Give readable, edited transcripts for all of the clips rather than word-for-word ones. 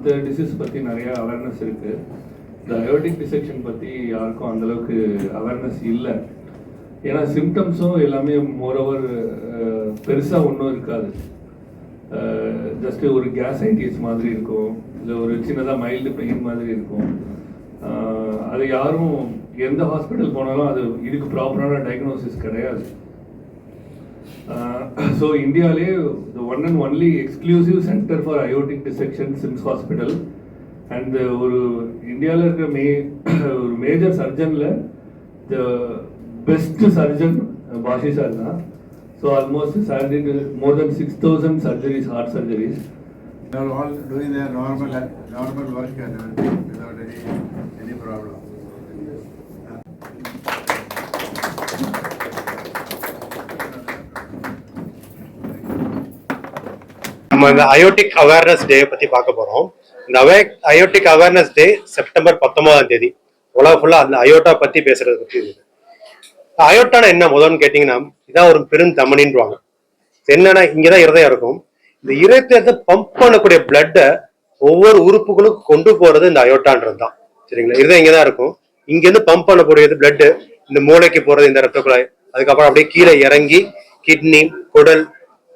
மற்ற டிசீஸ் பற்றி நிறைய அவேர்னஸ் இருக்குது. இந்த அயோட்டிக் டிசெக்ஷன் பற்றி யாருக்கும் அந்தளவுக்கு அவேர்னஸ் இல்லை. ஏன்னா சிம்டம்ஸும் எல்லாமே மோரோவர் பெருசாக ஒன்றும் இருக்காது. ஜஸ்ட்டு ஒரு கேஸைட்டிஸ் மாதிரி இருக்கும், இல்லை ஒரு சின்னதாக மைல்டு பெயின் மாதிரி இருக்கும். அது யாரும் எந்த ஹாஸ்பிட்டல் போனாலும் அது இதுக்கு ப்ராப்பரான டயக்னோசிஸ் கிடையாது. ஸோ இந்தியாவிலே the one and only exclusive centre for aortic dissection SIMS hospital. And ஒரு இந்தியாவில் இருக்கிற ஒரு மேஜர் சர்ஜனில் the best surgeon Bashi sir தான். So almost more than 6,000 surgeries, heart surgeries. They are all doing their normal work and without any problem. நம்ம இந்த aortic awareness day பத்தி பார்க்க போறோம். இந்த அயோட்டிக் அவேர்னஸ் டே செப்டம்பர் 19 உலகம் ஃபுல்லா அந்த அயோட்டா பத்தி பேசுறது பத்தி. அயோட்டான என்ன முதல்னு கேட்டீங்கன்னா, இதான் ஒரு பெரும் தமனின்றாங்க. என்னன்னா, இங்கதான் இருதயம் இருக்கும். இந்த இருதயத்தை பம்ப் பண்ணக்கூடிய பிளட்டை ஒவ்வொரு உறுப்புகளும் கொண்டு போறது இந்த அயோட்டான்றது தான். சரிங்களா? இருதயம் இங்கதான் இருக்கும். இங்க இருந்து பம்ப் பண்ணக்கூடியது பிளட் இந்த மூளைக்கு போறது இந்த ரத்த குழாய், அதுக்கப்புறம் அப்படியே கீழே இறங்கி கிட்னி, குடல்,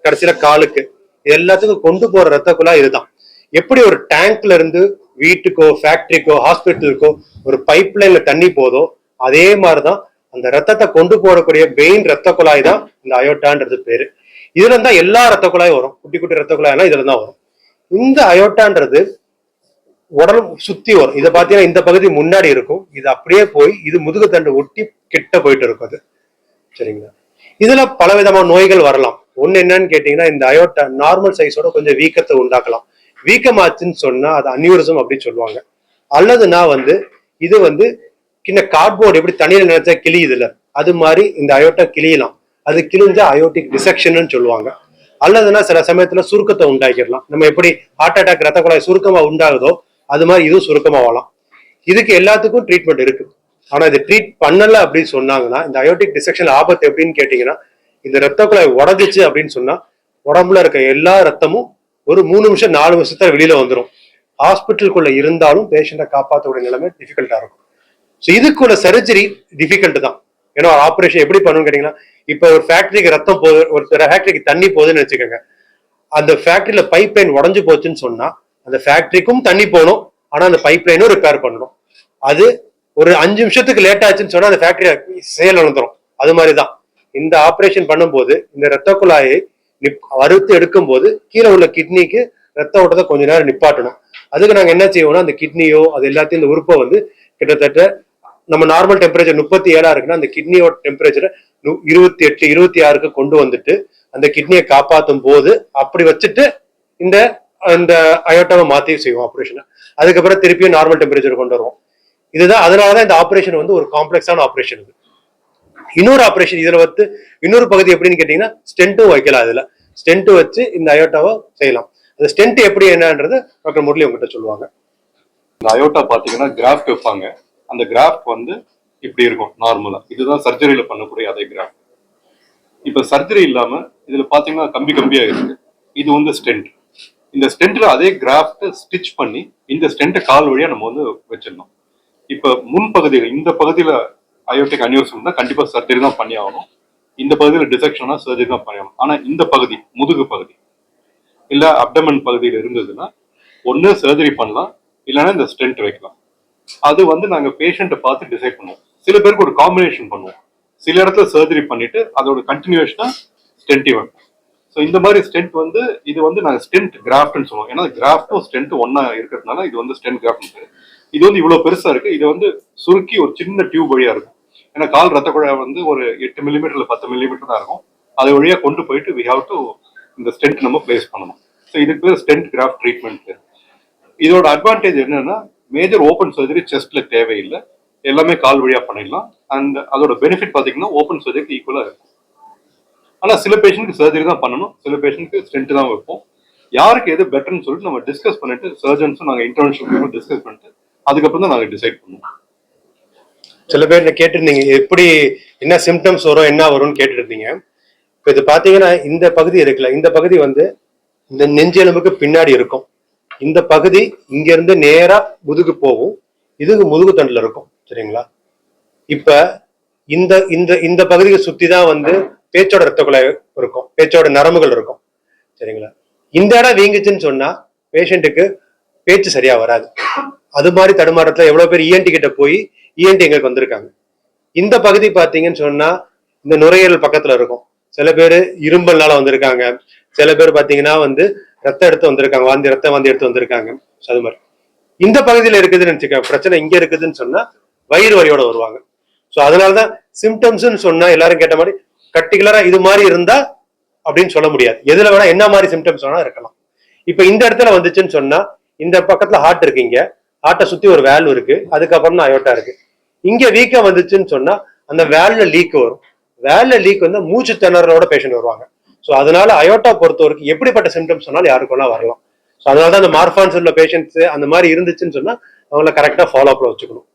கடைசியில காலுக்கு, எல்லாத்துக்கும் கொண்டு போற ரத்த குழாய் இதுதான். எப்படி ஒரு டேங்க்ல இருந்து வீட்டுக்கோ ஃபேக்டரிக்கோ ஹாஸ்பிட்டலுக்கோ ஒரு பைப் லைன்ல தண்ணி போதோ, அதே மாதிரிதான் அந்த ரத்தத்தை கொண்டு போடக்கூடிய பெயின் ரத்த குழாய் தான் இந்த அயோட்டான்றது பேரு. இதுல இருந்தா எல்லா ரத்த குழாயும் வரும். குட்டி குட்டி ரத்த குழாய்லாம் இதுல தான் வரும். இந்த அயோட்டான்றது உடல் சுத்தி வரும். இதை பாத்தீங்கன்னா இந்த பகுதி முன்னாடி இருக்கும், இது அப்படியே போய் இது முதுகு தண்டு ஒட்டி கிட்ட போயிட்டு இருக்கும் அது. சரிங்களா? இதுல பல விதமான நோய்கள் வரலாம். ஒண்ணு என்னன்னு கேட்டீங்கன்னா, இந்த அயோட்டா நார்மல் சைஸோட கொஞ்சம் வீக்கத்தை உண்டாக்கலாம். வீக்கமாச்சுன்னு சொன்னா அது அன்யூரிசம் அப்படின்னு சொல்லுவாங்க. அல்லதுன்னா இது கிண்ண கார்ட்போர்டு எப்படி தண்ணியில நினைச்சா கிளியுது இல்ல, அது மாதிரி இந்த அயோட்டா கிளியலாம். அது கிழிஞ்சா அயோட்டிக் டிசெக்ஷன் சொல்லுவாங்க. அல்லதுன்னா சில சமயத்துல சுருக்கத்தை உண்டாக்கிடலாம். நம்ம எப்படி ஹார்ட் அட்டாக் ரத்த குழாய் சுருக்கமா உண்டாகுதோ அது மாதிரி இதுவும் சுருக்கமா வரலாம். இதுக்கு எல்லாத்துக்கும் ட்ரீட்மெண்ட் இருக்கு. ஆனா இது ட்ரீட் பண்ணல அப்படின்னு சொன்னாங்கன்னா, இந்த அயோட்டிக் டிசெக்ஷன் ஆபத்து எப்படின்னு கேட்டீங்கன்னா, இந்த ரத்த குழாய் உடஞ்சிச்சு அப்படின்னு சொன்னா உடம்புல இருக்க எல்லா ரத்தமும் ஒரு 3 நிமிஷம் 4 நிமிஷத்துல வெளியில வந்துடும். ஹாஸ்பிட்டலுக்குள்ள இருந்தாலும் பேஷண்ட்டை காப்பாற்றக்கூடிய நிலைமை டிஃபிகல்ட்டா இருக்கும். ஸோ இதுக்குள்ள சர்ஜரி டிஃபிகல்ட் தான். ஏன்னா ஆப்ரேஷன் எப்படி பண்ணணும்னு கேட்டீங்கன்னா, இப்போ ஒரு ஃபேக்டரிக்கு ரத்தம் போகுது, ஒரு ஃபேக்டரிக்கு தண்ணி போகுதுன்னு வச்சுக்கோங்க. அந்த ஃபேக்டரியில பைப் லைன் உடஞ்சு போச்சுன்னு சொன்னா அந்த ஃபேக்டரிக்கும் தண்ணி போகணும், ஆனா அந்த பைப் லைனும் ரிப்பேர் பண்ணணும். அது ஒரு 5 நிமிஷத்துக்கு லேட் ஆச்சுன்னு சொன்னா அந்த ஃபேக்டரி செயல் இழந்துரும். அது மாதிரிதான் இந்த ஆப்ரேஷன் பண்ணும்போது இந்த ரத்த குழாயை அறுத்து எடுக்கும் போது கீழே உள்ள கிட்னிக்கு ரத்த ஓட்டத்தை கொஞ்ச நேரம் நிப்பாட்டணும். அதுக்கு நாங்க என்ன செய்வோம்னா, அந்த கிட்னியோ அது எல்லாத்தையும் இந்த உறுப்பை கிட்டத்தட்ட நம்ம நார்மல் டெம்பரேச்சர் 37 இருக்குன்னா அந்த கிட்னியோட டெம்பரேச்சரை 28, 26 கொண்டு வந்துட்டு அந்த கிட்னியை காப்பாற்றும் போது அப்படி வச்சுட்டு இந்த அயோட்டாவை மாத்தி செய்வோம் ஆப்ரேஷனை. அதுக்கப்புறம் திருப்பியும் நார்மல் டெம்பரேச்சர் கொண்டு வருவோம். இதுதான், அதனாலதான் இந்த ஆப்ரேஷன் ஒரு காம்ப்ளெக்ஸான ஆப்ரேஷன். இன்னொரு ஆப்ரேஷன் இதுல இன்னொரு பகுதி எப்படின்னு கேட்டீங்கன்னா, ஸ்டென்ட்டும் வைக்கலாம். இதுல ஸ்டென்ட் வச்சு இந்த அயோட்டாவை செய்யலாம். அந்த ஸ்டென்ட் எப்படி என்னன்றது டாக்டர் முரளி உங்ககிட்ட சொல்லுவாங்க. இந்த அயோட்டா பாத்தீங்கன்னா கிராஃப்ட் வைப்பாங்க. அந்த கிராஃப்ட் இப்படி இருக்கும் நார்மலா. இதுதான் சர்ஜரியில பண்ணக்கூடிய அதே கிராஃப்ட். இப்ப சர்ஜரி இல்லாம இதுல பாத்தீங்கன்னா கம்பி கம்பியா இருக்கு. இது ஸ்டென்ட். இந்த ஸ்டென்ட்ல அதே கிராஃப்ட் ஸ்டிச் பண்ணி இந்த ஸ்டென்ட்டை கால் வழியா நம்ம வச்சிடணும். இப்ப முன்பகுதியில் இந்த பகுதியில அயோட்டிக் அன்யூரிசம்னா கண்டிப்பா சர்ஜரி தான் பண்ணி ஆகணும். இந்த பகுதியில டிசெக்ஷனா சர்ஜரி தான் பண்ணி ஆகணும். ஆனா இந்த பகுதி முதுகு பகுதி இல்ல அப்டமன் பகுதியில இருந்ததுன்னா ஒண்ணு சர்ஜரி பண்ணலாம், இல்லைன்னா இந்த ஸ்டென்ட் வைக்கலாம். அது நாங்க பேஷண்ட்டை பார்த்து டிசைட் பண்ணுவோம். சில பேருக்கு ஒரு காம்பினேஷன் பண்ணுவோம். சில இடத்துல சர்ஜரி பண்ணிட்டு அதோட கண்டினியூஷனா ஸ்டென்ட் வைப்போம். ஸோ இந்த மாதிரி ஸ்டென்ட் இது நாங்கள் ஸ்டென்ட் கிராஃப்ட்னு சொல்லுவோம். ஏன்னா கிராஃப்டும் ஸ்டென்ட் ஒன்னா இருக்கிறதுனால இது ஸ்டென்ட் கிராஃப்ட். இது இவ்வளவு பெருசா இருக்கு. இது சுருக்கி ஒரு சின்ன டியூப் வழியா இருக்கும். ஏன்னா கால் ரத்த குழாய் ஒரு 8 மில்லிமீட்டர்ல 10 மில்லிமீட்டர் தான் இருக்கும். அது வழியா கொண்டு போயிட்டு வி ஹாவ் டு இந்த ஸ்டென்ட் நம்ம பிளேஸ் பண்ணணும். ஸோ இதுக்கு பேர் ஸ்டென்ட் கிராஃப்ட் ட்ரீட்மெண்ட். இதோட அட்வான்டேஜ் என்னன்னா, மேஜர் ஓப்பன் சர்ஜரி செஸ்ட்ல தேவையில்லை, எல்லாமே கால் வழியா பண்ணிடலாம். அண்ட் அதோட பெனிஃபிட் பாத்தீங்கன்னா ஓப்பன் சர்ஜரிக்கு ஈக்குவலா இருக்கும். ஆனா சில பேஷண்ட்க்கு சர்ஜரி தான் பண்ணணும், சில பேஷண்ட்க்கு ஸ்டென்ட் தான் வைப்போம். யாருக்கு எது பெட்டர்னு சொல்லிட்டு நம்ம டிஸ்கஸ் பண்ணிட்டு சர்ஜன்ஸும் நாங்கள் இன்டர்வென்ஷன் டிஸ்கஸ் பண்ணிட்டு அதுக்கப்புறம் தான் நாங்கள் டிசைட் பண்ணுவோம். சில பேர் கேட்டிருந்தீங்க எப்படி என்ன சிம்டம்ஸ் வரும் என்ன வரும்னு கேட்டு இருந்தீங்க. இப்போ இது பாத்தீங்கன்னா இந்த பகுதி இருக்குல்ல, இந்த பகுதி இந்த நெஞ்செலும்புக்கு பின்னாடி இருக்கும். இந்த பகுதி இங்க இருந்து நேரா முதுகு போகும், இது முதுகு தண்டுல இருக்கும். சரிங்களா? இப்ப இந்த இந்த இந்த பகுதியை சுத்தி தான் வந்து பேச்சோட ரத்த குழாய் இருக்கும், பேச்சோட நரம்புகள் இருக்கும். சரிங்களா? இந்த இடம் வீங்குச்சுன்னு சொன்னா பேஷண்ட்டுக்கு பேச்சு சரியா வராது. அது மாதிரி தடுமாற்றத்துல எவ்வளவு பேர் இஎன்டி கிட்ட போய் இஎன்டி எங்களுக்கு வந்திருக்காங்க. இந்த பகுதி பாத்தீங்கன்னு சொன்னா இந்த நுரையீரல் பக்கத்துல இருக்கும். சில பேர் இரும்பல்னால வந்திருக்காங்க, சில பேர் பாத்தீங்கன்னா வந்து ரத்தம் எடுத்து வந்திருக்காங்க, ரத்தம் வாந்தி எடுத்து வந்திருக்காங்க. அது மாதிரி இந்த பகுதியில இருக்குதுன்னு நினைச்சுக்க, பிரச்சனை இங்க இருக்குதுன்னு சொன்னா வயிறு வலியோட வருவாங்க. ஸோ அதனாலதான் சிம்டம்ஸ்ன்னு சொன்னா எல்லாரும் கேட்ட மாதிரி பர்டிகுலரா இது மாதிரி இருந்தா அப்படின்னு சொல்ல முடியாது. எதுல வேணா என்ன மாதிரி சிம்டம்ஸ் வேணா இருக்கலாம். இப்ப இந்த இடத்துல வந்துச்சுன்னு சொன்னா இந்த பக்கத்துல ஹார்ட் இருக்கு, இங்க ஹார்ட்டை சுத்தி ஒரு வேல்வ் இருக்கு, அதுக்கப்புறம் தான் அயோட்டா இருக்கு. இங்க வீக்கம் வந்துச்சுன்னு சொன்னா அந்த வேல்ல லீக் வரும். வேல்ல லீக் வந்து மூச்சு திணறலோட பேஷண்ட் வருவாங்க. ஸோ அதனால அயோட்டா பொறுத்த வரைக்கும் எப்படிப்பட்ட சிம்டம்ஸ் சொன்னாலும் யாருக்கும்லாம் வரலாம். ஸோ அதனாலதான் அந்த மார்ஃபான்ஸ் உள்ள பேஷண்ட்ஸ் அந்த மாதிரி இருந்துச்சுன்னு சொன்னா அவங்கள கரெக்டா ஃபாலோ அப்ல வச்சுக்கணும்.